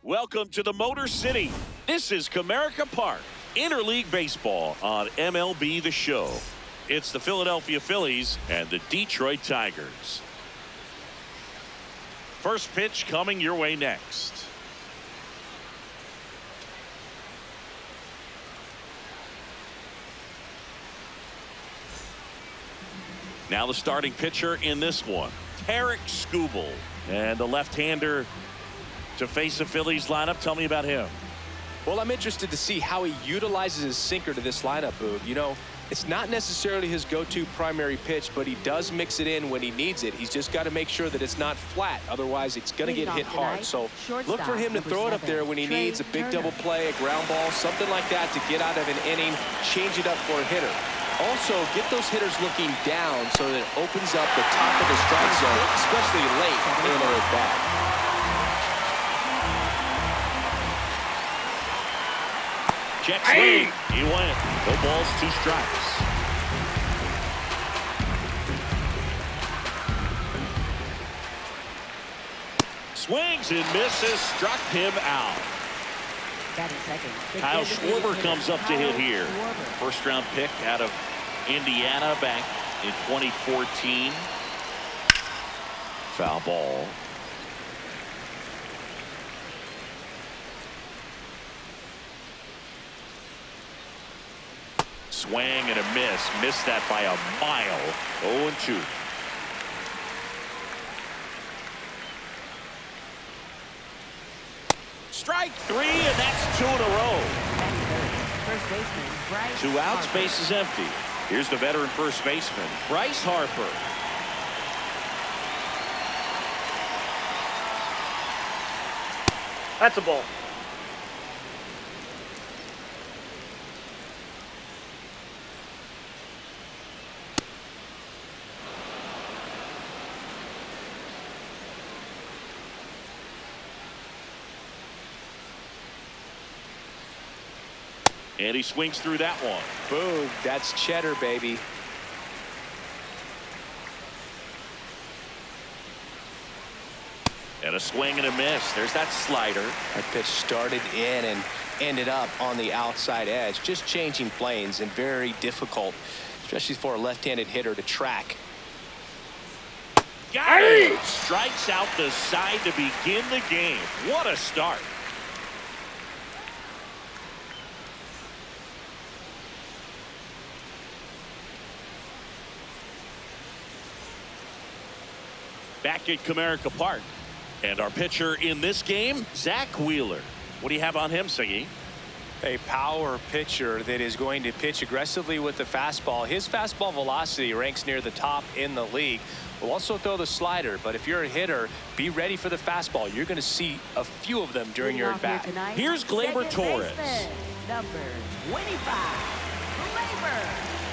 Welcome to the Motor City. This is Comerica Park, interleague baseball on MLB The Show. It's the Philadelphia Phillies and the Detroit Tigers. First pitch coming your way next. Now the starting pitcher in this one, Tarik Skubal, and the left-hander to face the Phillies lineup. Tell me about him. Well, I'm interested to see how he utilizes his sinker to this lineup, Boog. You know, it's not necessarily his go-to primary pitch, but he does mix it in when he needs it. He's just got to make sure that it's not flat. Otherwise, it's going to get hit hard. So look for him to throw it up there when he needs a big double play, a ground ball, something like that to get out of an inning, change it up for a hitter. Also, get those hitters looking down so that it opens up the top of the strike zone, especially late in an at-bat. Check swing. He went. No balls, 2 strikes. Swings and misses. Struck him out. Kyle Schwarber comes up to hit here. First round pick out of Indiana back in 2014. Foul ball. Swing and a miss. Missed that by a mile. 0-2. Strike 3, and that's 2 in a row. First baseman, Bryce 2 outs, Harper. base is empty. Here's the veteran first baseman, Bryce Harper. That's a ball. And he swings through that one. Boom, that's cheddar, baby. And a swing and a miss. There's that slider. That pitch started in and ended up on the outside edge. Just changing planes and very difficult, especially for a left-handed hitter to track. Got it! Strikes out the side to begin the game. What a start. Back at Comerica Park. And our pitcher in this game, Zach Wheeler. What do you have on him, Siggy? A power pitcher that is going to pitch aggressively with the fastball. His fastball velocity ranks near the top in the league. Will also throw the slider, but if you're a hitter, be ready for the fastball. You're going to see a few of them during your at-bat. Here's Gleyber Torres. Number 25, Gleyber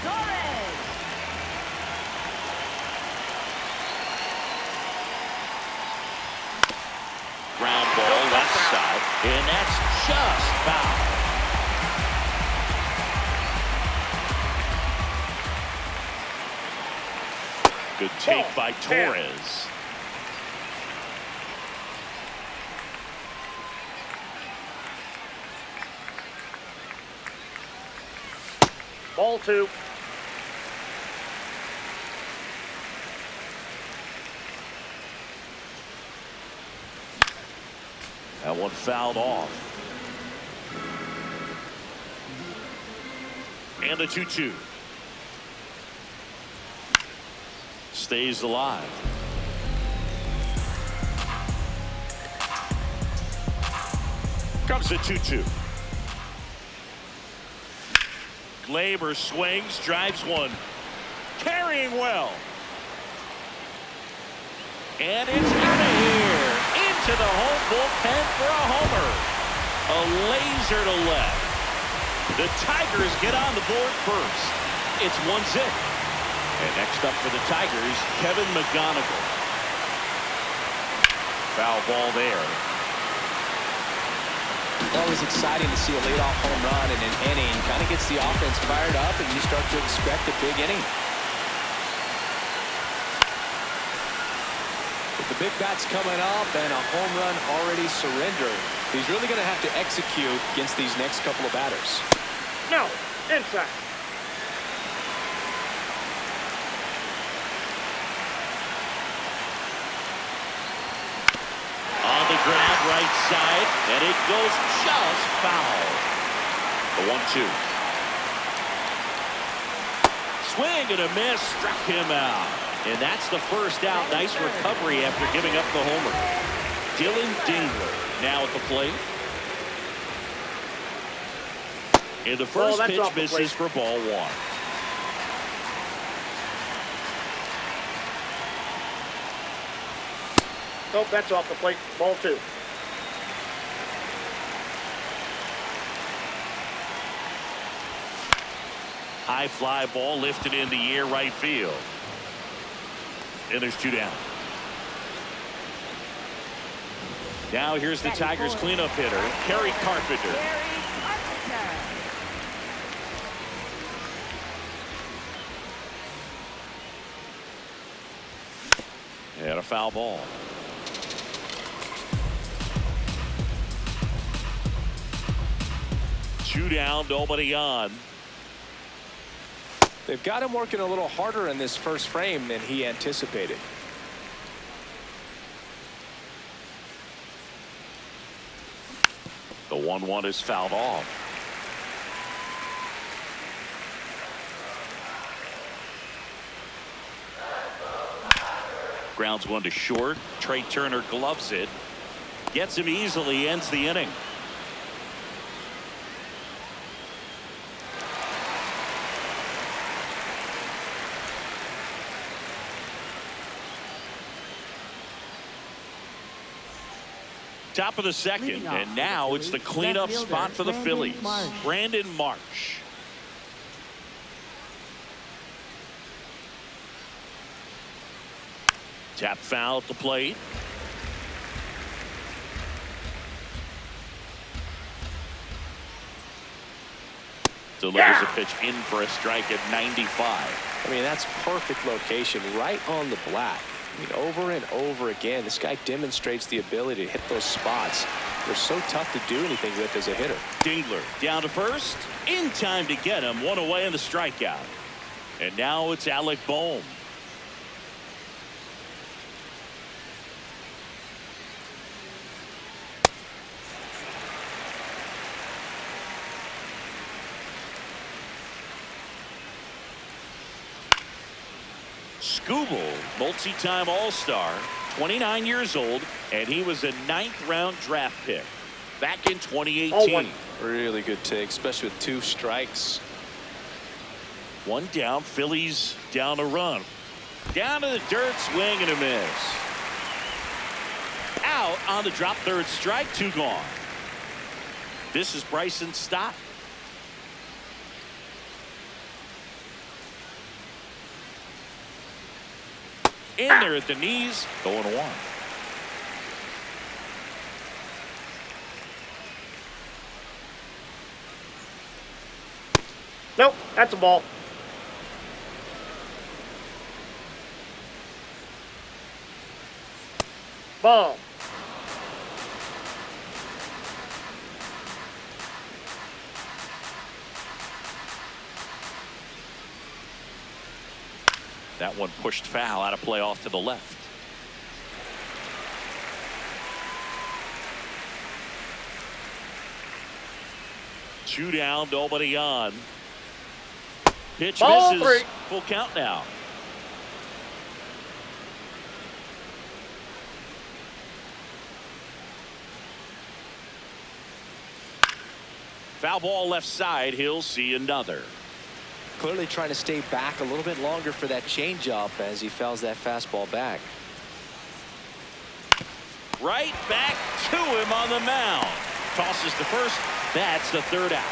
Torres. Ground ball left side, and that's just foul. Good take by Torres. Ball 2. That one fouled off. And the 2-2. Stays alive. Comes the 2-2. Gleyber swings, drives one. Carrying well. And it's out of here. To the home bullpen for a homer. A laser to left. The Tigers get on the board first. It's 1-0. And next up for the Tigers, Kevin McGonigal. Foul ball there. Always exciting to see a leadoff home run in an inning. Kind of gets the offense fired up, and you start to expect a big inning. The big bat's coming up and a home run already surrendered. He's really going to have to execute against these next couple of batters. No, inside. On the ground, right side, and it goes just foul. The 1-2. Swing and a miss, struck him out. And that's the first out. Nice recovery after giving up the homer. Dylan Dingler now at the plate. And the first pitch misses for ball 1. Nope, that's off the plate. Ball 2. High fly ball lifted in the air, right field. And there's 2 down. Now here's the Tigers cleanup hitter, Kerry Carpenter. And a foul ball. Two down, nobody on. They've got him working a little harder in this first frame than he anticipated. The 1-1 is fouled off. Grounds one to short. Trey Turner gloves it. Gets him easily, ends the inning. Top of the second, and now it's the cleanup spot for the Phillies. Brandon Marsh. Tap foul at the plate. Delivers a pitch in for a strike at 95. I mean, that's perfect location right on the black. I mean, over and over again, this guy demonstrates the ability to hit those spots. They're so tough to do anything with as a hitter. Dingler down to first. In time to get him. One away on the strikeout. And now it's Alec Bohm. Skubal, multi-time All-Star, 29 years old, and he was a 9th-round draft pick back in 2018. Really good take, especially with 2 strikes. 1 down, Phillies down a run. Down to the dirt, swing and a miss. Out on the drop, 3rd strike, 2 gone. This is Bryson Stott. In there at the knees, 0-1. Nope, that's a ball. Ball. That one pushed foul, out of play off to the left. Two down, nobody on. Pitch Ball misses. 3. Full count now. Foul ball left side. He'll see another. Clearly trying to stay back a little bit longer for that changeup as he fouls that fastball back. Right back to him on the mound. Tosses to first. That's the 3rd out.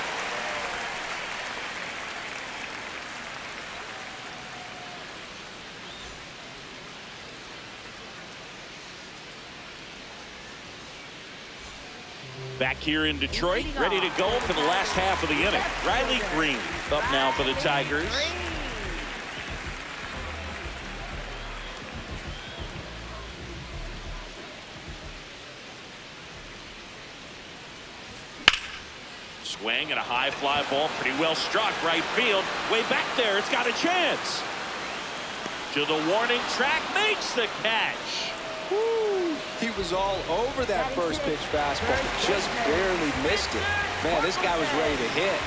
Back here in Detroit, ready to go for the last half of the inning. Riley Green up now for the Tigers. Swing and a high fly ball, pretty well struck right field. Way back there, it's got a chance. To the warning track, makes the catch. Woo. He was all over that first pitch fastball, just barely missed it. Man, this guy was ready to hit.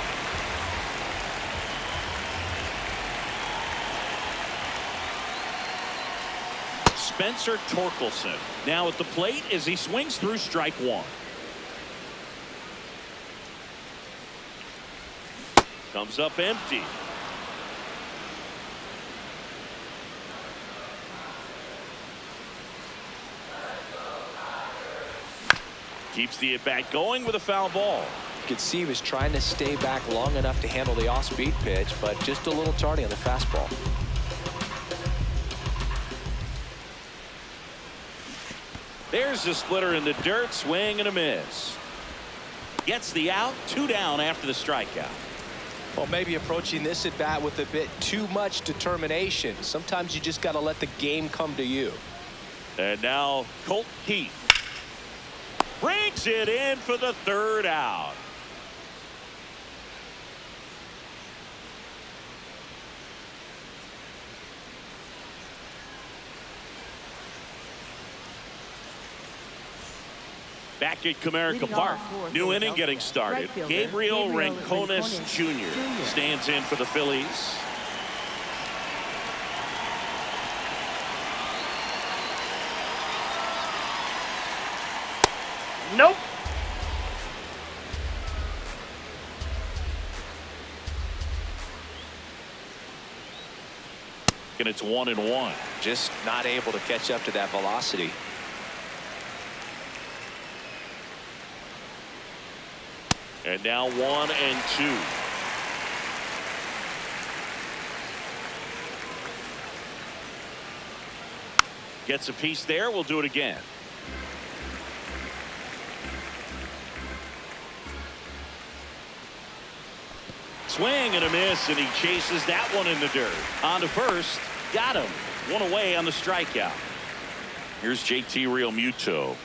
Spencer Torkelson now at the plate as he swings through strike one. Comes up empty. Keeps the at-bat going with a foul ball. You could see he was trying to stay back long enough to handle the off-speed pitch, but just a little tardy on the fastball. There's the splitter in the dirt, swing and a miss. Gets the out, 2 down after the strikeout. Well, maybe approaching this at bat with a bit too much determination. Sometimes you just got to let the game come to you. And now Colt Keith brings it in for the 3rd out. Back at Comerica Park, new inning getting started. Gabriel Rincones Jr. stands in for the Phillies. Nope. And it's 1-1. Just not able to catch up to that velocity. And now 1-2. Gets a piece there. We'll do it again. Swing and a miss, and he chases that one in the dirt. On to first. Got him. 1 away on the strikeout. Here's JT Realmuto.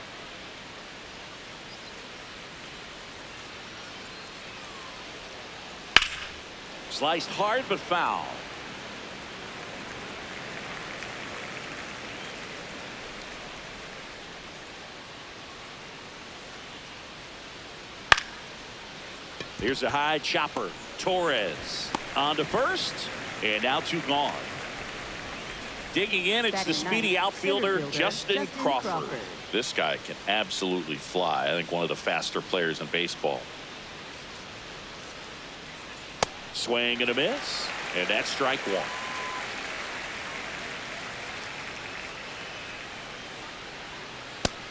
Sliced hard but foul. Here's a high chopper. Torres on to first, and now 2 gone. Digging in, it's the speedy outfielder Justin Crawford. This guy can absolutely fly. I think one of the faster players in baseball. Swing and a miss, and that's strike 1.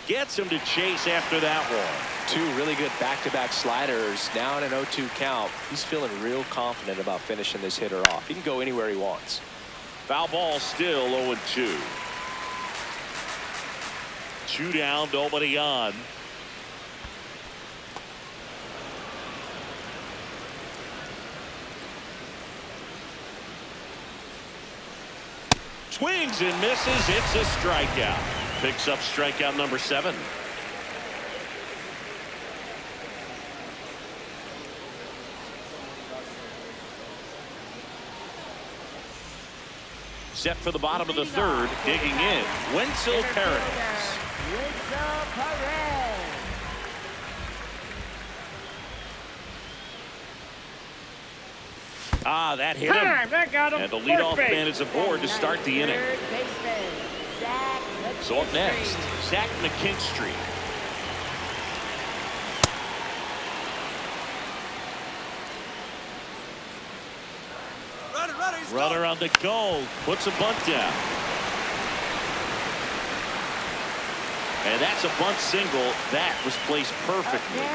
Gets him to chase after that one. 2 really good back-to-back sliders. Now in an 0-2 count. He's feeling real confident about finishing this hitter off. He can go anywhere he wants. Foul ball, still 0-2. 2 down, nobody on. Swings and misses. It's a strikeout. Picks up strikeout number 7. Set for the bottom of the 3rd. Digging in, Wenzel Perez. Ah, that hit him. That got him. And the leadoff man is aboard to start the inning. So up next, Zach McKinstry. Runner on the go. Puts a bunt down. And that's a bunt single. That was placed perfectly.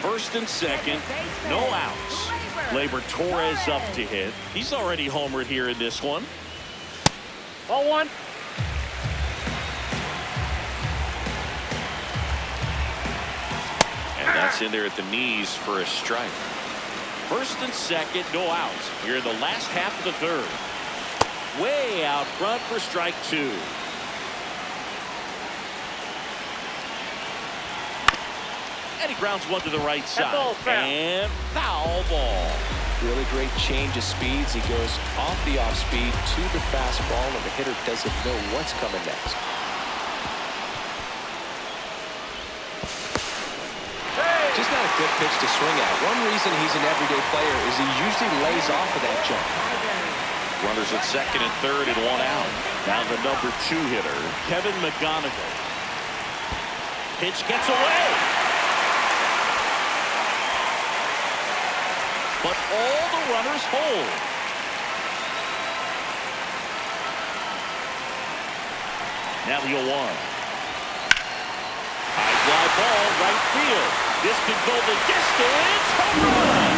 First and second. No outs. Gleyber Torres up to hit. He's already homered here in this one. 0-1. And that's in there at the knees for a strike. First and second, no outs. Here in the last half of the 3rd. Way out front for strike 2. And he grounds one to the right side. ball's foul. And foul ball. Really great change of speeds. He goes off the off-speed to the fastball, and the hitter doesn't know what's coming next. Just not a good pitch to swing at. One reason he's an everyday player is he usually lays off of that jump. Runners at second and third and one out. Now the number 2 hitter, Kevin McGonigal. Pitch gets away. But all the runners hold. Now the 0-1. High fly ball, right field. This could go the distance. Home run.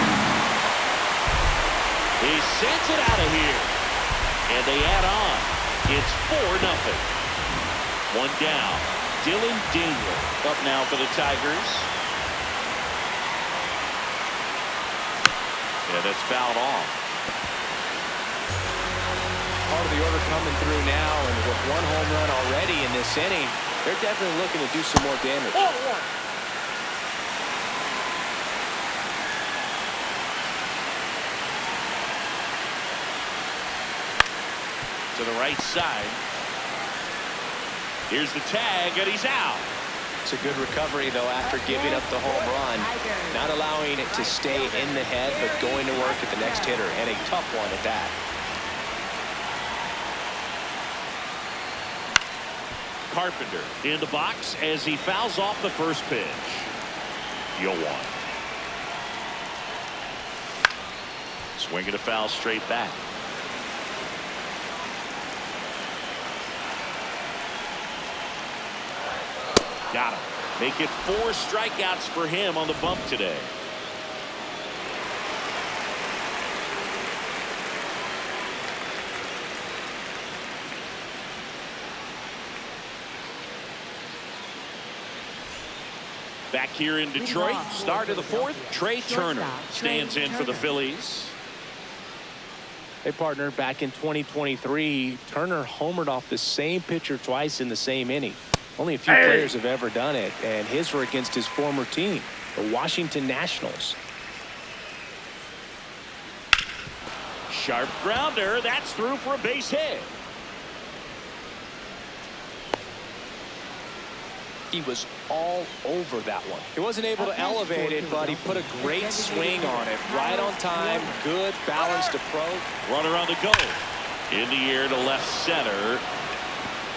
He sends it out of here. And they add on. It's 4-0. One down. Dylan Dingler up now for the Tigers. Yeah, that's fouled off. Part of the order coming through now, and with 1 home run already in this inning, they're definitely looking to do some more damage. 0-1. To the right side. Here's the tag, and he's out. It's a good recovery, though, after giving up the home run. Not allowing it to stay in the head, but going to work at the next hitter, and a tough one at that. Carpenter in the box as he fouls off the first pitch. 0-1. Swinging a foul straight back. Got him. Make it 4 strikeouts for him on the bump today. Back here in Detroit, start of the 4th, Trey Turner stands in for the Phillies. Hey, partner, back in 2023, Turner homered off the same pitcher twice in the same inning. Only a few players have ever done it, and his were against his former team, the Washington Nationals. Sharp grounder, that's through for a base hit. He was all over that one. He wasn't able to elevate it, but he put a great swing on it. Right on time, good, balanced approach. Runner on the go. In the air to left center.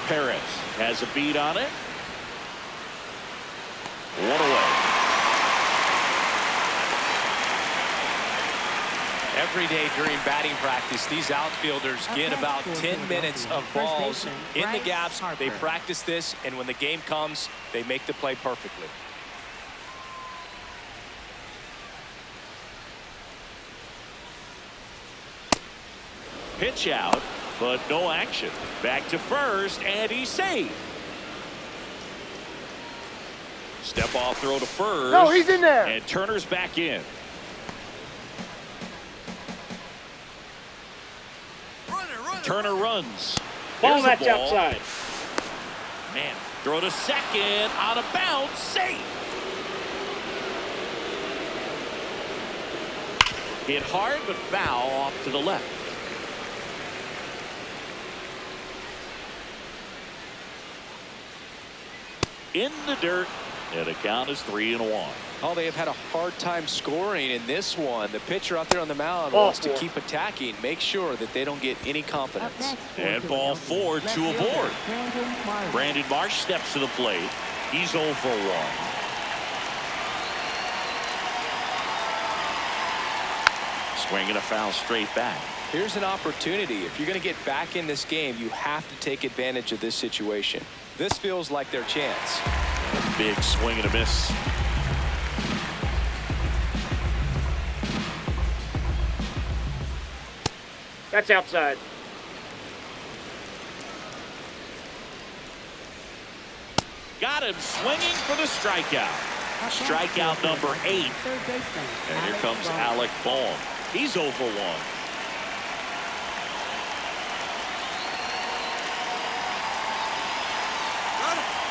Perez has a beat on it. 1 away. Every day during batting practice, these outfielders get about 10 minutes of balls in the gaps. They practice this, and when the game comes, they make the play perfectly. Pitch out, but no action. Back to first, and he's safe. Step off throw to first. No, he's in there. And Turner's back in. Turner runs. Ball, There's the that's ball. outside. Man, throw to second, out of bounds, safe. Hit hard, but foul off to the left. In the dirt, and the count is 3-1. Oh, they have had a hard time scoring in this one. The pitcher out there on the mound wants to keep attacking, make sure that they don't get any confidence. And ball 4, 2 aboard. Brandon Marsh steps to the plate. He's 0 for 1. Swinging a foul straight back. Here's an opportunity. If you're going to get back in this game, you have to take advantage of this situation. This feels like their chance. Big swing and a miss. That's outside. Got him swinging for the strikeout. Strikeout number 8. And here comes Alec Bohm. He's 0 for 1.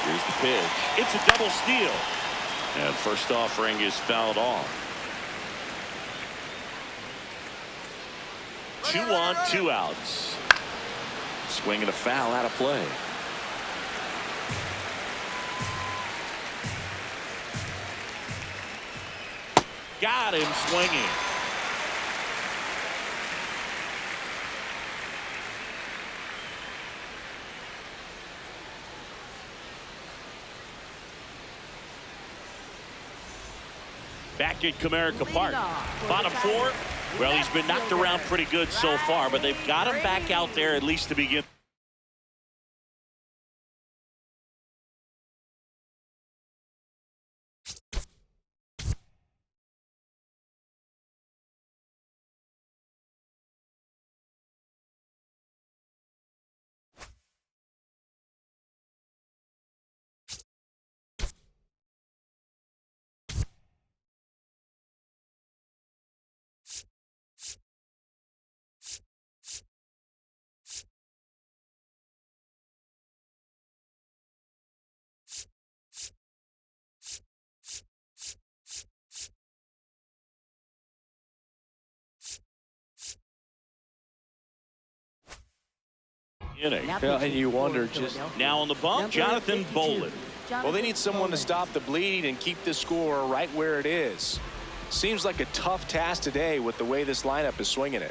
Here's the pitch. It's a double steal. And first offering is fouled off. 2 on, 2 outs. Swing and a foul out of play. Got him swinging. Back at Comerica Park. Bottom 4. Well, he's been knocked around pretty good so far, but they've got him back out there at least to begin. Well, and you wonder just now on the bump, Jonathan Bolin. Well, they need someone to stop the bleed and keep the score right where it is. Seems like a tough task today with the way this lineup is swinging it.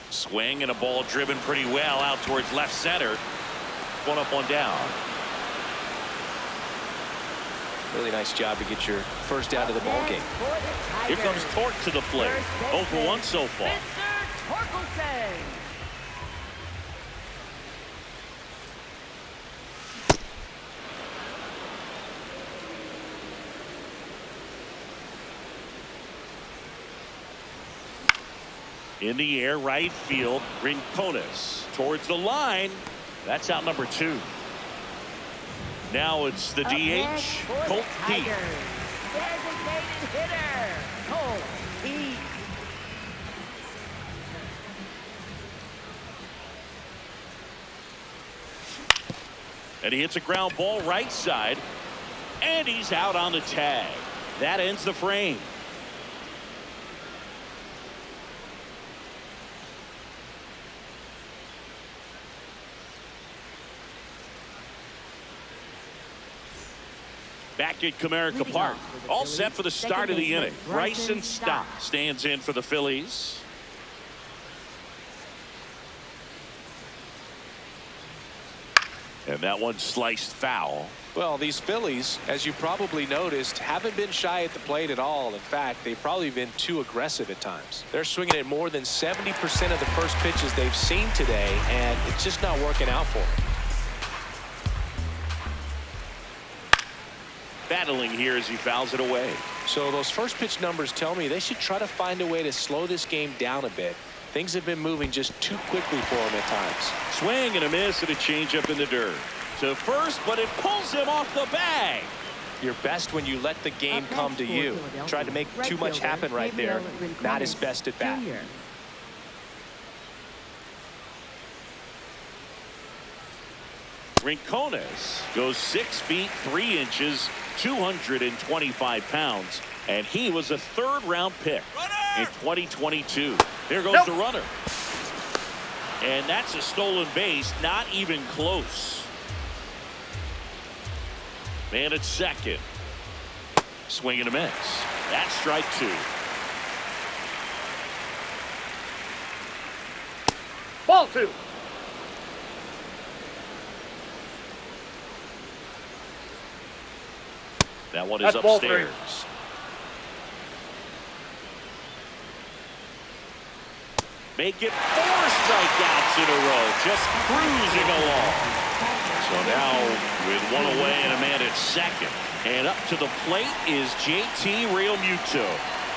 Swing and a ball driven pretty well out towards left center. 1 up, 1 down. Really nice job to get your first out of the ball game. Here comes Torque to the plate. 0 for 1 so far. In the air, right field, Rincones towards the line. That's out number 2. Now it's the DH, Colt Pete. Designated hitter, Colt Pete. And he hits a ground ball right side. And he's out on the tag. That ends the frame. Back at Comerica Park. All set for the start of the inning. Bryson Stott stands in for the Phillies. And that one sliced foul. Well, these Phillies, as you probably noticed, haven't been shy at the plate at all. In fact, they've probably been too aggressive at times. They're swinging at more than 70% of the first pitches they've seen today, and it's just not working out for them. Battling here as he fouls it away. So those first pitch numbers tell me they should try to find a way to slow this game down a bit. Things have been moving just too quickly for him at times. Swing and a miss and a changeup in the dirt. To first, but it pulls him off the bag. You're best when you let the game come to you. Tried to make too much happen right there. Not his best at bat. Rincones goes 6 feet 3 inches, 225 pounds, and he was a 3rd-round pick in 2022. Here goes the runner. And that's a stolen base, not even close. Man at second. Swing and a miss. That's strike 2. Ball 2. That one is That's ball 3. upstairs. Make it 4 strikeouts in a row, just cruising along. So now with 1 away and a man at second. And up to the plate is JT Realmuto.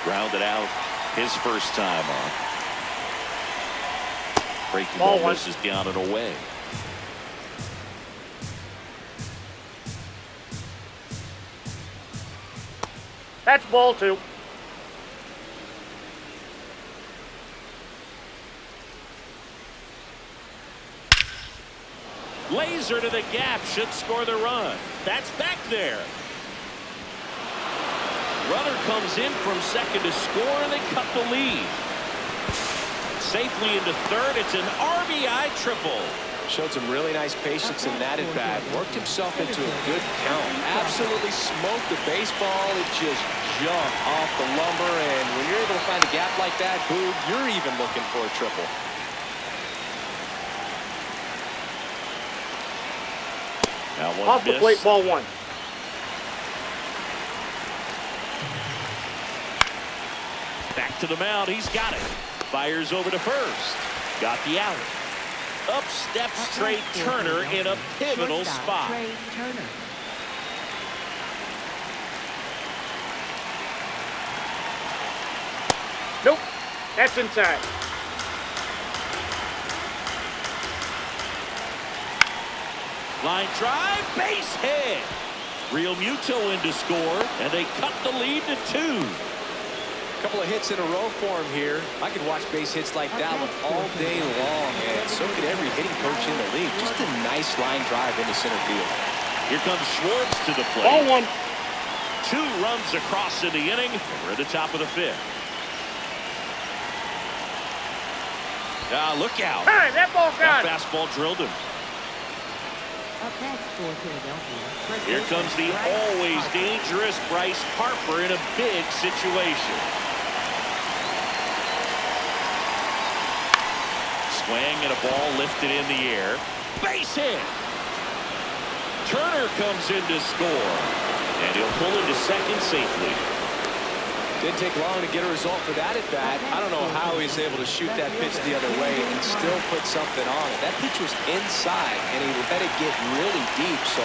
Grounded out his first time on. Breaking ball misses down and away. That's ball 2. Laser to the gap should score the run. That's back there. Runner comes in from second to score, and they cut the lead. Safely into third. It's an RBI triple. Showed some really nice patience in that at bat. Worked himself into a good count. Absolutely smoked the baseball. It just jumped off the lumber. And when you're able to find a gap like that, Boog, you're even looking for a triple. That one Off the plate, ball one. Back to the mound. He's got it. Fires over to first. Got the out. Up steps Trey Turner in a pivotal spot. Trey Turner. Nope. That's inside. Line drive, base hit. Real Muto in to score, and they cut the lead to 2. A couple of hits in a row for him here. I could watch base hits like that one all day long, and so could every hitting coach in the league. Just a nice line drive into center field. Here comes Schwartz to the plate. Ball one. 2 runs across in the inning. We're at the top of the 5th. Look out. Hey, that ball That got. fastball drilled him. Up next for Philadelphia. Here comes the always dangerous Bryce Harper in a big situation. Swing and a ball lifted in the air. Base hit. Turner comes in to score. And he'll pull into second safely. Didn't take long to get a result for that at bat. I don't know how he's able to shoot that pitch the other way and still put something on it. That pitch was inside, and he let it get really deep. So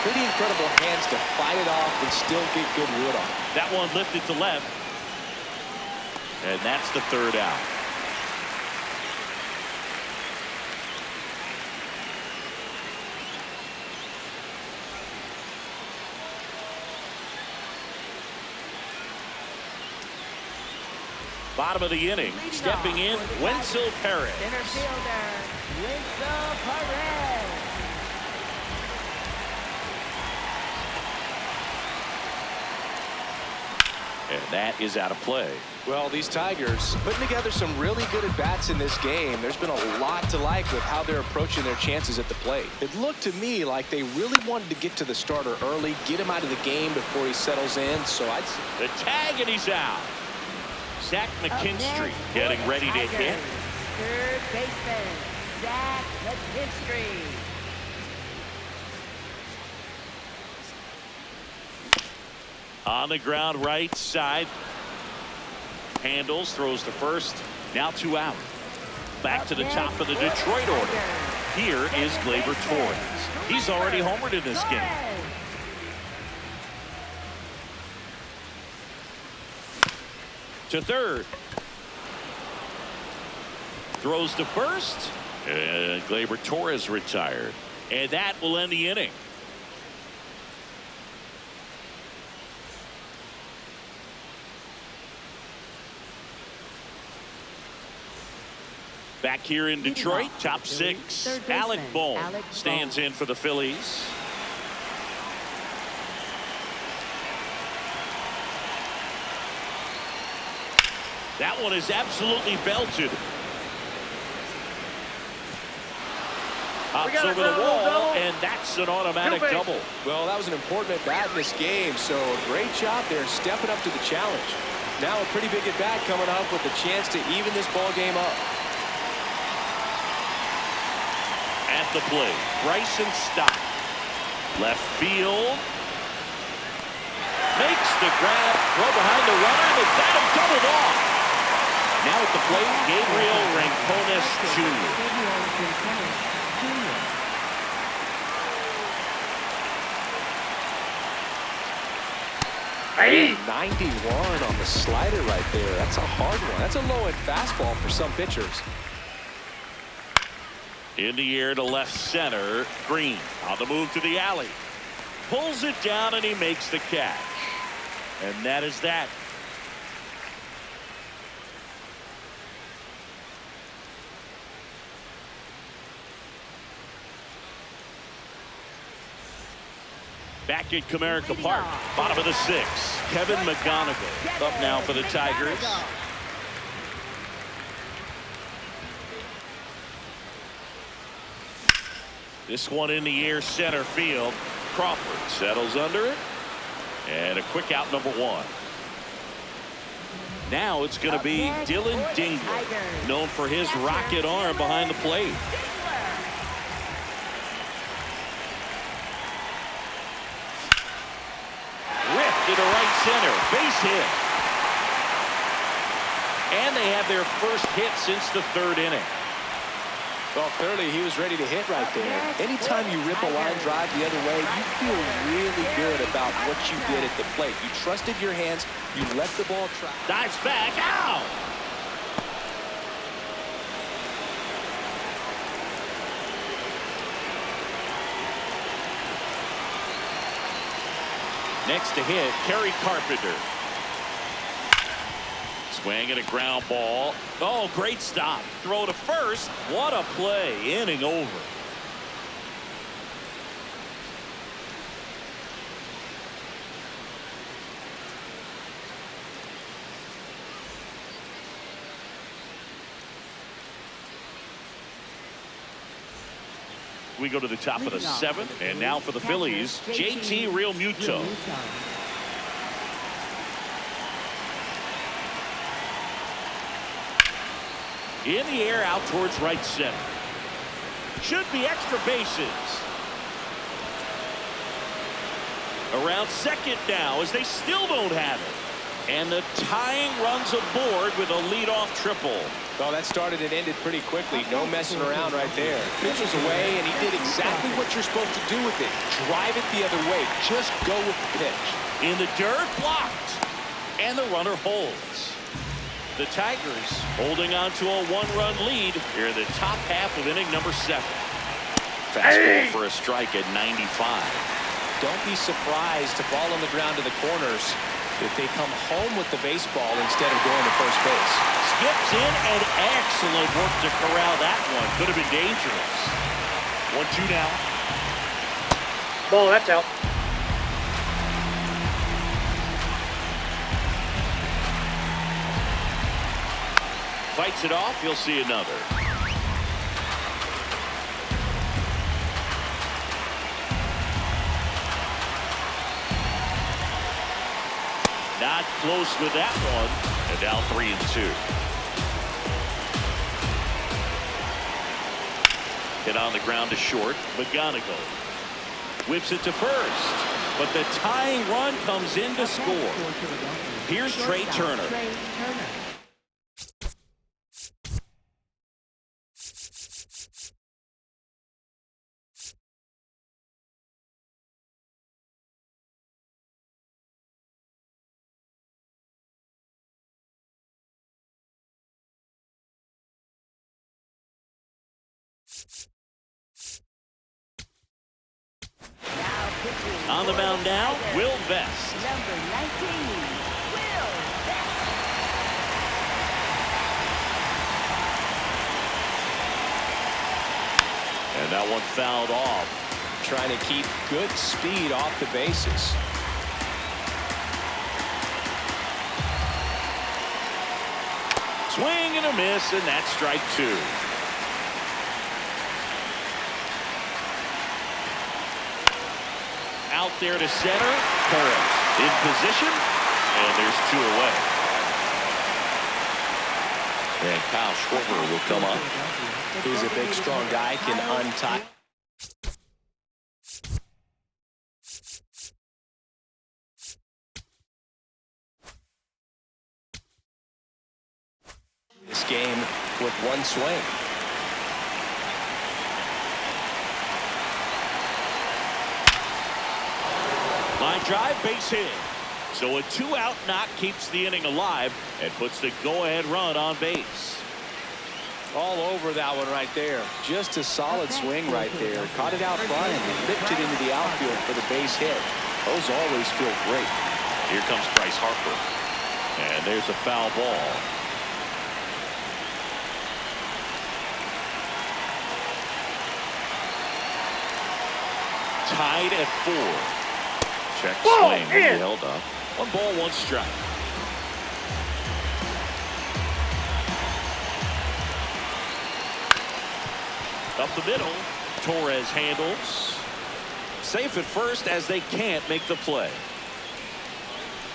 pretty incredible hands to fight it off and still get good wood on it. That one lifted to left. And that's the 3rd out. Bottom of the inning, stepping in, Wenzel Perez. Center fielder, Wenzel Perez. And that is out of play. Well, these Tigers putting together some really good at-bats in this game. There's been a lot to like with how they're approaching their chances at the plate. It looked to me like they really wanted to get to the starter early, get him out of the game before he settles in. So I'd say The tag, and he's out. Zach McKinstry getting ready to hit. Third baseman, Zach McKinstry. On the ground, right side. Handles, throws to first. Now 2 out. Back to the top of the Detroit order. Here is Gleyber Torres. He's already homered in this game. To third. Throws to first. And Gleyber Torres retired. And that will end the inning. Back here in Detroit, top 6. Alec Bohm stands in for the Phillies. That one is absolutely belted. Hops over the wall, and that's an automatic double. well, that was an important at-bat in this game, so great job there stepping up to the challenge. Now a pretty big at-bat coming up with a chance to even this ball game up. At the plate, Bryson Stott. Left field. Makes the grab, throw behind the runner, and they got him doubled off. Now at the plate, Gabriel Rancones Jr. Hey. 91 on the slider right there. That's a hard one. That's a low-end fastball for some pitchers. In the air to left center. Green on the move to the alley. Pulls it down, and he makes the catch. And that is that. Back at Comerica Park, bottom of the 6th. Kevin McGonigal up now for the Tigers. This one in the air, center field. Crawford settles under it. And a quick out, number 1. Now it's going to be Dylan Dingler, known for his rocket arm behind the plate. Ripped to the right center, base hit. And they have their first hit since the 3rd inning. Well, clearly he was ready to hit right there. Anytime you rip a line drive the other way, you feel really good about what you did at the plate. You trusted your hands. You let the ball travel. Dives back, out. Next to hit, Kerry Carpenter. Swing and a ground ball. Oh, great stop. Throw to first. What a play. Inning over. We go to the top of the 7th. And now for the Phillies, JT Realmuto. In the air, out towards right center. Should be extra bases. Around second now as they still don't have it. And the tying runs aboard with a leadoff triple. Well, that started and ended pretty quickly. No messing around right there. Pitch was away, and he did exactly what you're supposed to do with it. Drive it the other way. Just go with the pitch. In the dirt, blocked. And the runner holds. The Tigers holding on to a 1-run lead here in the top half of inning number 7. Fastball for a strike at 95. Don't be surprised to fall on the ground to the corners if they come home with the baseball instead of going to first base. Skips in and excellent work to corral that one. Could have been dangerous. 1-2 now. Ball, that's out. Fights it off. You'll see another. Not close with that one. And now 3-2. Hit on the ground to short. McGonigal whips it to first. But the tying run comes in to score. Here's Trey Turner. On the mound now, Will Vest. Number 19, Will Vest. And that one fouled off. Trying to keep good speed off the bases. Swing and a miss, and that's strike 2. Out there to center. Perez in position, and there's 2 away. And Kyle Schwarber will come up. He's a big, strong guy, can untie. This game with 1 swing. Line drive, base hit. So a 2-out knock keeps the inning alive and puts the go-ahead run on base. All over that one right there. Just a solid swing right there. Caught it out front and ripped it into the outfield for the base hit. Those always feel great. Here comes Bryce Harper. And there's a foul ball. Tied at 4. Check Ball swing. He in. held up. 1 ball, 1 strike. Up the middle. Torres handles. Safe at first as they can't make the play.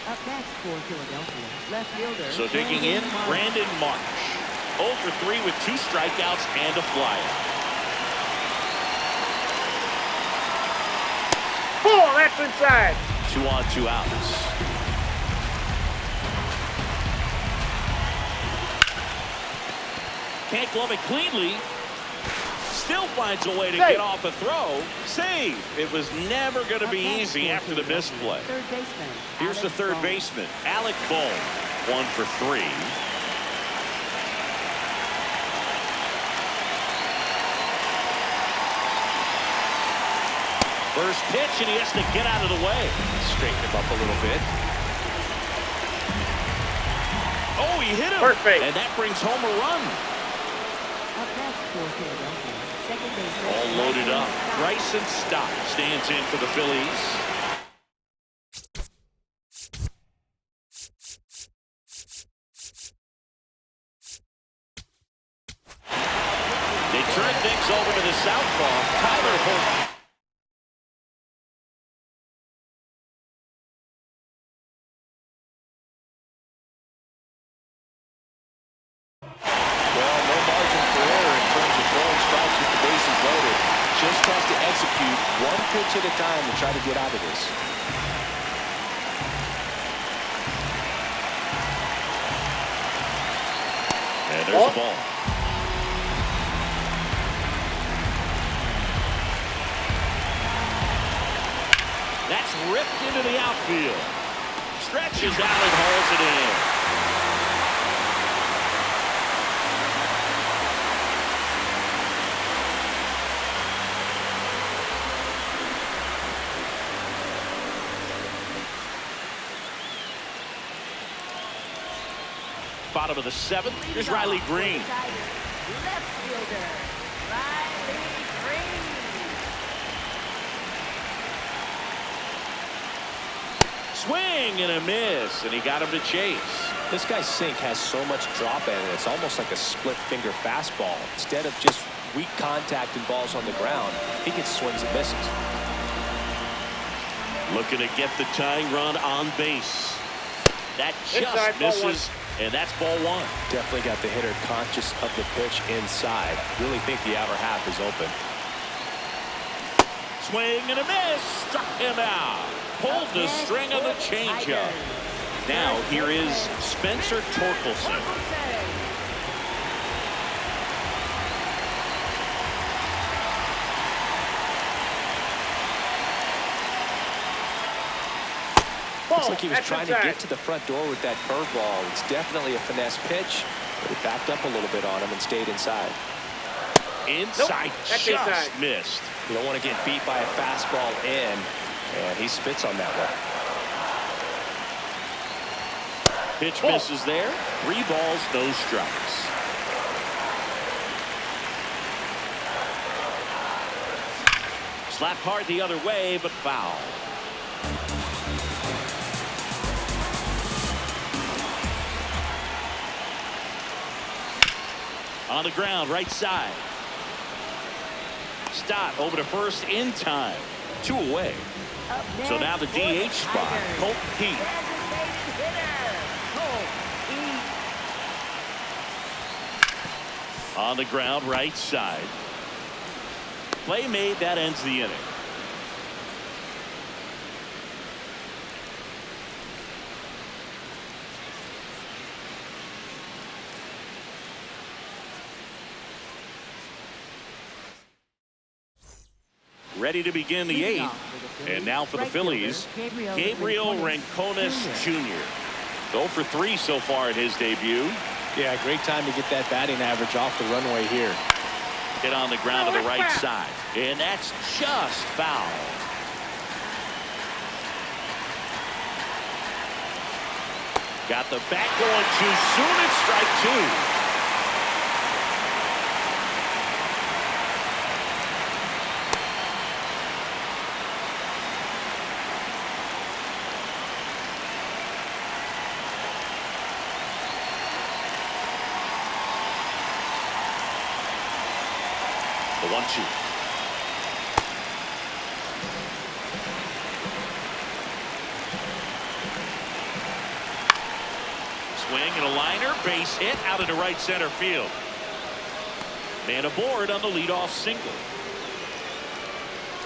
Up next for Philadelphia, left fielder. So digging in, Brandon Marsh. 0 for 3 with 2 strikeouts and a flyout. Ball, that's inside. 2 on, 2 outs. Can't glove it cleanly. Still finds a way to get off a throw. Save. It was never going to be easy after the misplay. Third baseman. Here's the third baseman, Alec Bohm. 1 for 3. First pitch, and he has to get out of the way. Straighten him up a little bit. Oh, he hit him. Perfect. And that brings home a run. Up next for Philadelphia, second baseman. All loaded up. Bryson Stott stands in for the Phillies. They turn things over to the southpaw, Tyler Holt. Well, no margin for error in terms of throwing strikes with the bases loaded. Just has to execute 1 pitch at a time to try to get out of this. And there's the ball. That's ripped into the outfield. Stretches out and hauls it in. Bottom of the 7th. Here's Riley Green. Left fielder, Riley Green. Swing and a miss, and he got him to chase. This guy's sink has so much drop in it. It's almost like a split finger fastball. Instead of just weak contact and balls on the ground, he gets swings and misses. Looking to get the tying run on base. That just Inside, ball misses, and that's ball 1. Definitely got the hitter conscious of the pitch inside. Really think the outer half is open. Swing and a miss. Struck him out. Pulled the string of the changeup. Now here is Spencer Torkelson. Looks like he was trying to get to the front door with that curveball. It's definitely a finesse pitch, but it backed up a little bit on him and stayed inside. Inside, That's just inside. missed. You don't want to get beat by a fastball in, and he spits on that one. Pitch misses there. 3 balls, no strikes. Slapped hard the other way, but foul. On the ground, right side. Stott over to first in time. 2 away. So now the DH spot. Colt Heath. On the ground, right side. Play made, that ends the inning. Ready to begin the 8th. And now for the Phillies, Gabriel Rincones Jr. 0 for 3 so far at his debut. Yeah, great time to get that batting average off the runway here. Hit on the ground to the right side. And that's just foul. Got the bat going too soon. It's strike 2. 1-2. Swing and a liner, base hit out into right center field. Man aboard on the leadoff single.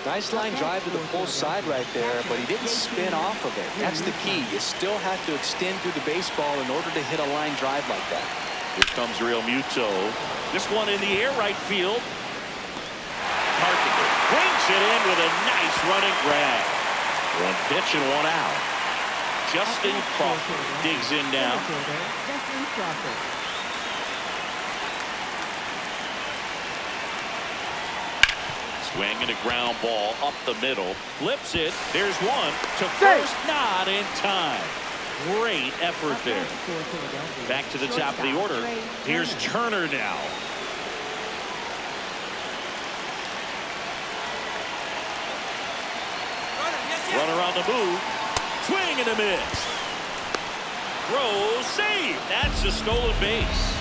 Nice line drive to the pull side right there, but he didn't spin off of it. That's the key. You still have to extend through the baseball in order to hit a line drive like that. Here comes Real Muto. This one in the air, right field. Carpenter brings it in with a nice running grab. One pitch and one out. Justin Crawford digs in now. Justin Crawford. Swing and a ground ball up the middle. Flips it. There's one to first. Not in time. Great effort there. Back to the top of the order. Here's Turner now. Runner on the move. Swing and a miss. Throw, save. That's a stolen base.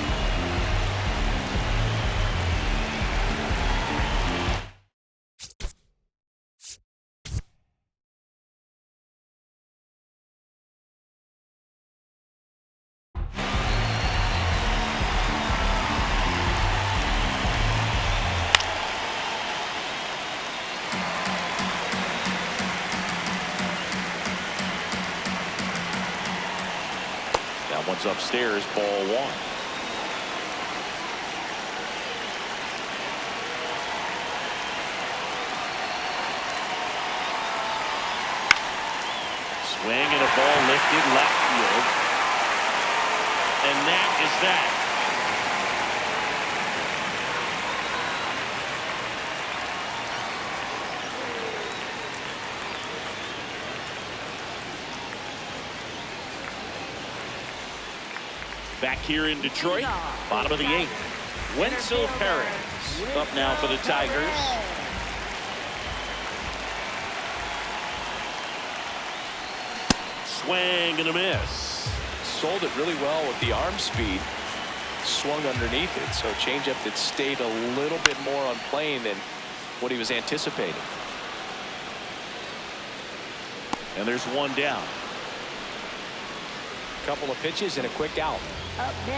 One's upstairs, ball 1. Swing and a ball lifted left field. And that is that. Back here in Detroit, bottom of the 8th. Wenzel Perez up now for the Tigers. Swing and a miss. Sold it really well with the arm speed. Swung underneath it, so changeup that stayed a little bit more on plane than what he was anticipating. And there's one down. Couple of pitches and a quick out.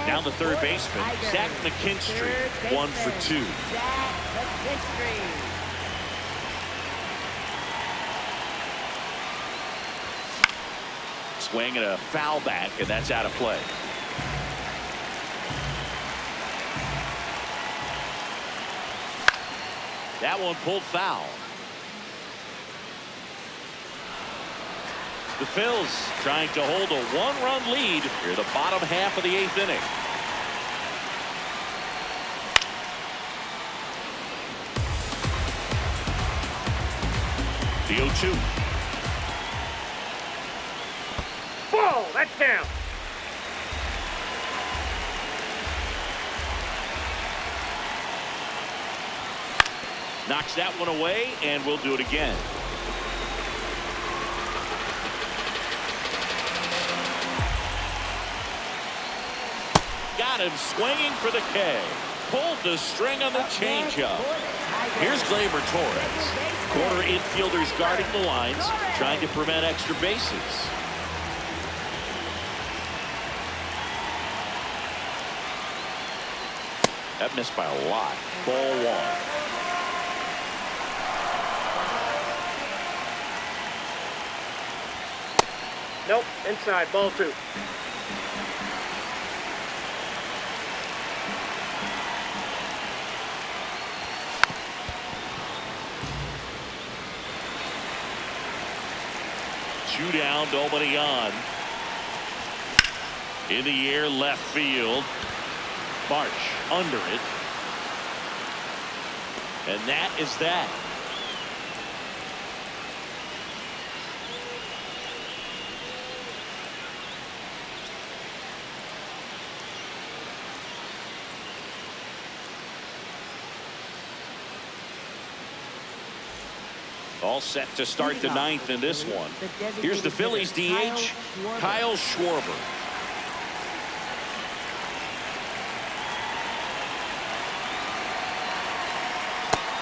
Now the third baseman, Zach McKinstry, 1 for 2. Zach McKinstry. Swing and a foul back, and that's out of play. That one pulled foul. The Phillies trying to hold a 1-run lead here the bottom half of the 8th inning. The 0-2. Ball, that's down. Knocks that one away, and we'll do it again. Got him swinging for the K. Pulled the string on the changeup. Here's Gleyber Torres. Corner infielders guarding the lines, trying to prevent extra bases. That missed by a lot. Ball 1. Nope, inside, ball 2. Two down, nobody on. In the air, left field. March under it. And that is that. All set to start the 9th in this one. Here's the Phillies DH, Kyle Schwarber.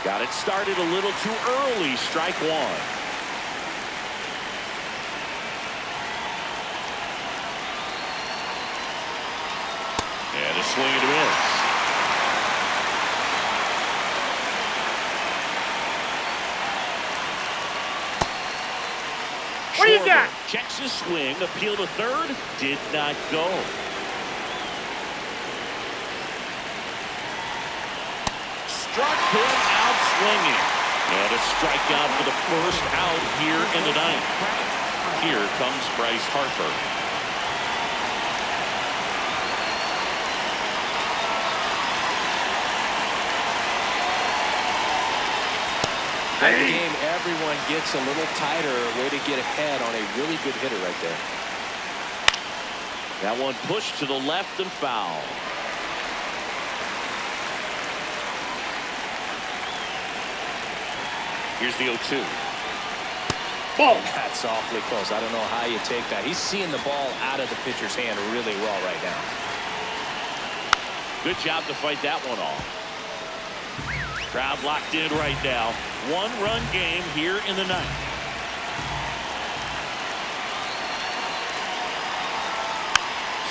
Got it started a little too early. Strike one. And a swing and a miss. What do you got? Checks his swing. Appeal to third. Did not go. Struck him out swinging. And a strikeout for the first out here in the ninth. Here comes Bryce Harper. That game, everyone gets a little tighter. Way to get ahead on a really good hitter right there. That one pushed to the left and foul. Here's the 0-2. Ball. That's awfully close. I don't know how you take that. He's seeing the ball out of the pitcher's hand really well right now. Good job to fight that one off. Crowd locked in right now. One-run game here in the ninth.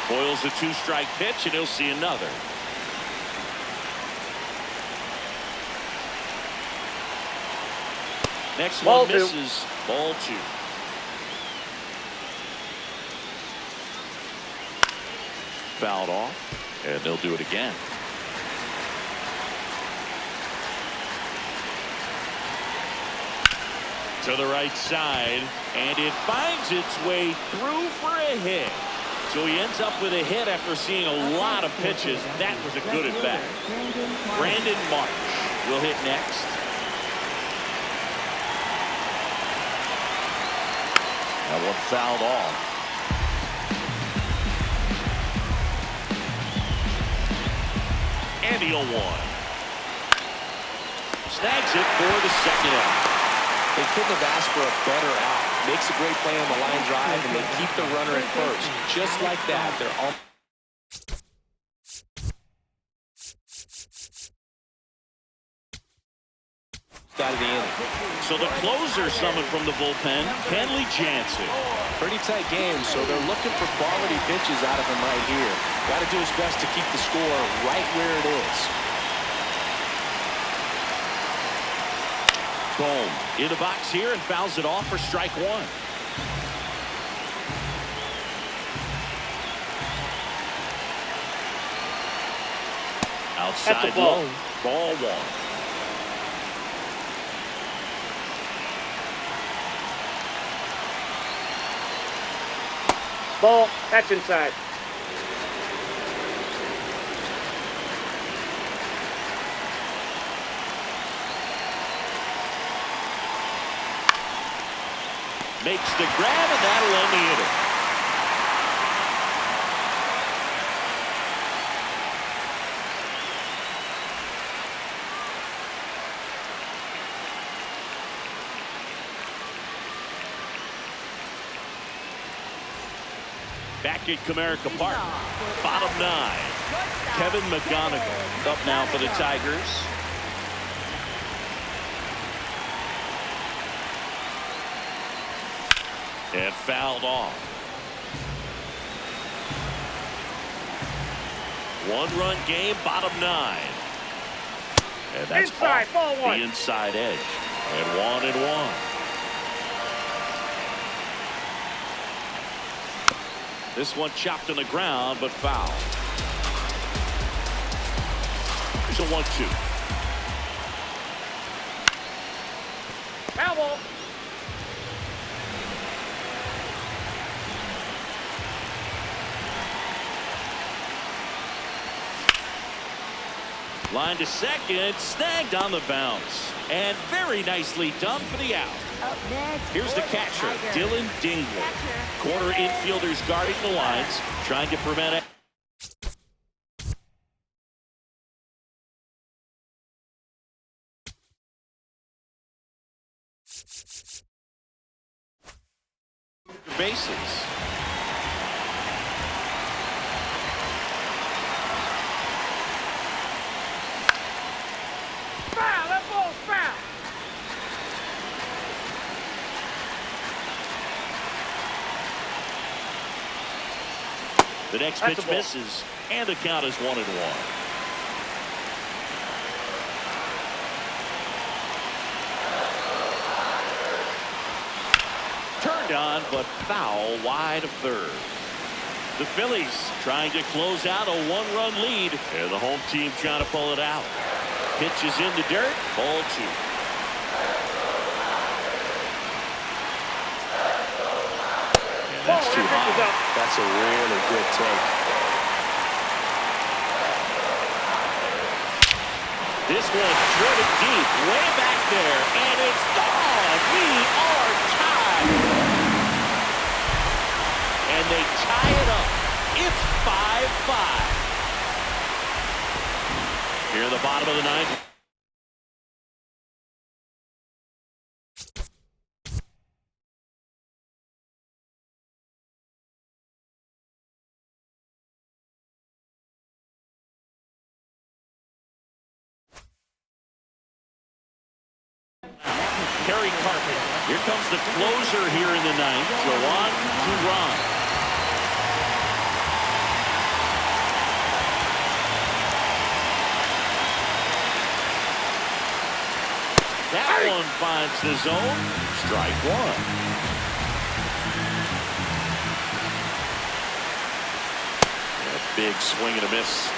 Spoils a two-strike pitch, and he'll see another. Next one misses. Ball two. Fouled off, and they'll do it again. To the right side, and it finds its way through for a hit. So he ends up with a hit after seeing a lot of pitches. That was a good at bat. Brandon Marsh will hit next. That one fouled off. And the 0-1. Snags it for the second out. They couldn't have asked for a better out. Makes a great play on the line drive, and they keep the runner at first. Just like that, they're all out of the inning. So the closer summoned from the bullpen, Kenley Jansen. Pretty tight game, so they're looking for quality pitches out of him right here. Got to do his best to keep the score right where it is. Bohm in the box here and fouls it off for strike one. Outside low. Ball one. Ball. That's inside. Makes the grab, and that'll end the inning. Back at Comerica Park, bottom nine. Kevin McGonigal up now for the Tigers. And fouled off. One-run game, bottom nine. And that's inside, off ball one. the inside edge. And 1-1. This one chopped on the ground, but foul. Here's a 1-2. Foul ball. Line to second, snagged on the bounce. And very nicely done for the out. Up next. Here's the catcher, Dylan Dingler. Corner infielders guarding the lines, trying to prevent it. Bases. Foul. That ball's foul. The next That's pitch a ball. misses, and the count is 1-1. Turned on, but foul wide of third. The Phillies trying to close out a one-run lead, and the home team trying to pull it out. Pitch is in the dirt, ball 2. And that's too high. That's a really good take. This one driven deep, way back there, and it's gone. We are tied. And they tie it up. It's 5-5. Here in the bottom of the ninth. Terry Carpet. Here comes the closer here in the ninth, Juan Duran. That one finds the zone. Strike 1. A big swing and a miss.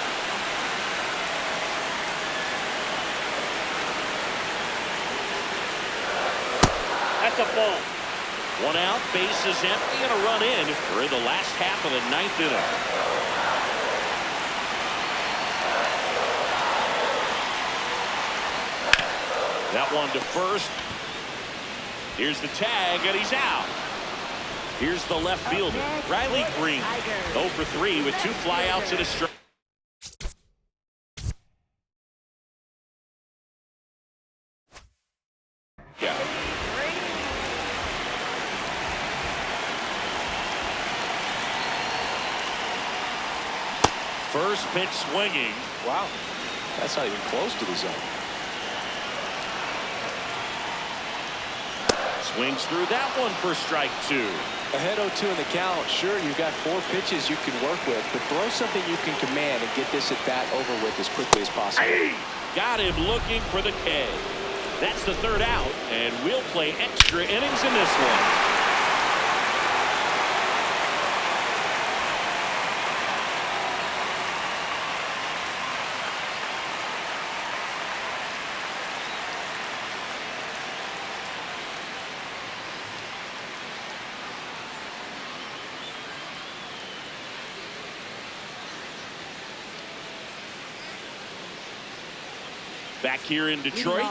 That's a ball. 1 out, base is empty, and a run in. We're in the last half of the ninth inning. That one to first. Here's the tag, and he's out. Here's the left fielder, Riley Green. 0 for 3 with 2 flyouts and a strike. Yeah. First pitch swinging. Wow. That's not even close to the zone. Swings through that one for strike 2. Ahead 0-2 in the count. Sure, you've got 4 pitches you can work with, but throw something you can command and get this at bat over with as quickly as possible. Hey, got him looking for the K. That's the 3rd out, and we'll play extra innings in this one. Back here in Detroit,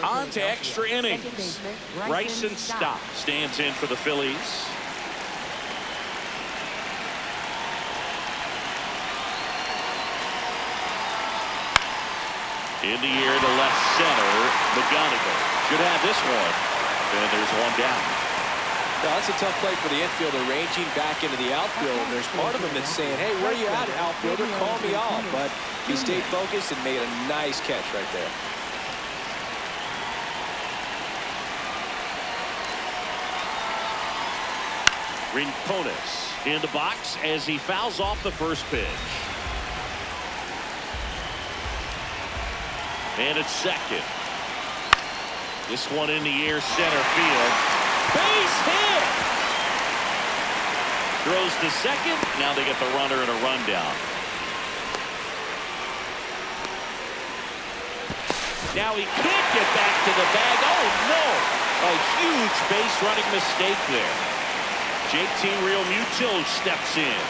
on to extra innings. Bryson Stott stands in for the Phillies. In the air to left center, McGonigal should have this one. And there's one down. Now, that's a tough play for the infielder, ranging back into the outfield. There's part of him that's saying, hey, where are you at, outfielder? Call me off. But he stayed focused and made a nice catch right there. Rincones in the box as he fouls off the first pitch. And it's second. This one in the air, center field. Base hit! Throws to second. Now they get the runner and a rundown. Now he can't get back to the bag. Oh, no! A huge base running mistake there. JT Realmuto steps in.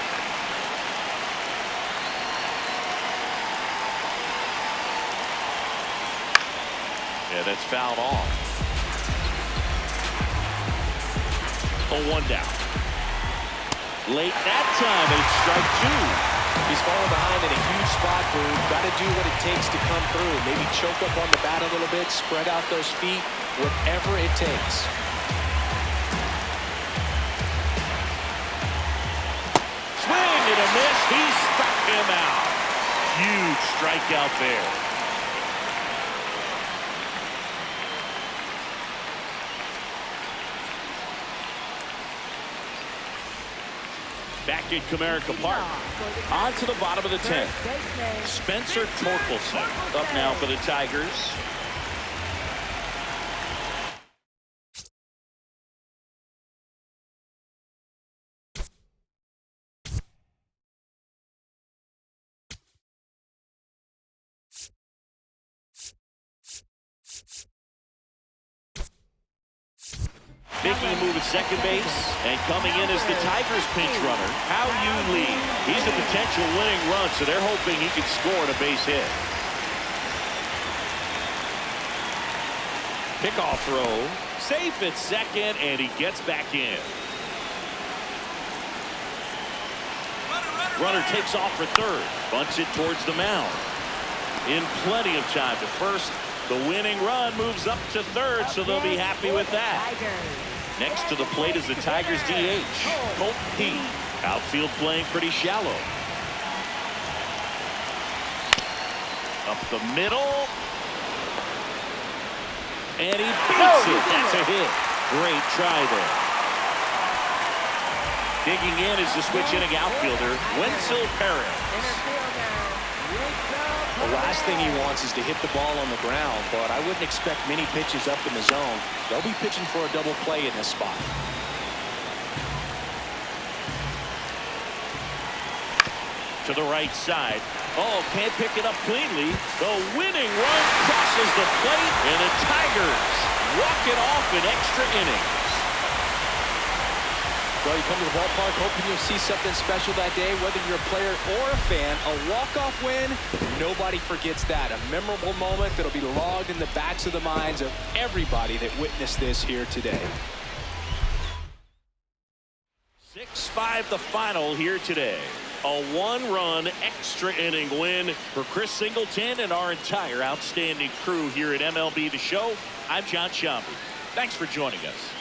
Yeah, that's fouled off. A 1 down. Late that time, and it's strike 2. He's falling behind in a huge spot, Boone. Got to do what it takes to come through. Maybe choke up on the bat a little bit, spread out those feet, whatever it takes. Swing and a miss. He struck him out. Huge strikeout there. Back at Comerica Park. On to the bottom of the 10th. Spencer Torkelson up now for the Tigers. Making a move at second base, and coming in as the Tigers pinch runner, How You Lee. He's a potential winning run, so they're hoping he can score on a base hit. Pickoff throw, safe at second, and he gets back in. Runner takes off for third, bunts it towards the mound. In plenty of time to first. The winning run moves up to third, so they'll be happy with that. Next to the plate is the Tigers DH, Colton P. Outfield playing pretty shallow. Up the middle. And he beats it. That's a hit. Great try there. Digging in is the switch inning outfielder, Wenzel Perez. The last thing he wants is to hit the ball on the ground, but I wouldn't expect many pitches up in the zone. They'll be pitching for a double play in this spot. To the right side. Oh, can't pick it up cleanly. The winning run crosses the plate, and the Tigers walk it off in extra innings. Well, you come to the ballpark hoping you'll see something special that day, whether you're a player or a fan. A walk-off win, nobody forgets that. A memorable moment that'll be logged in the backs of the minds of everybody that witnessed this here today. 6-5 the final here today. A one-run extra inning win for Chris Singleton and our entire outstanding crew here at MLB The Show. I'm John Shambi. Thanks for joining us.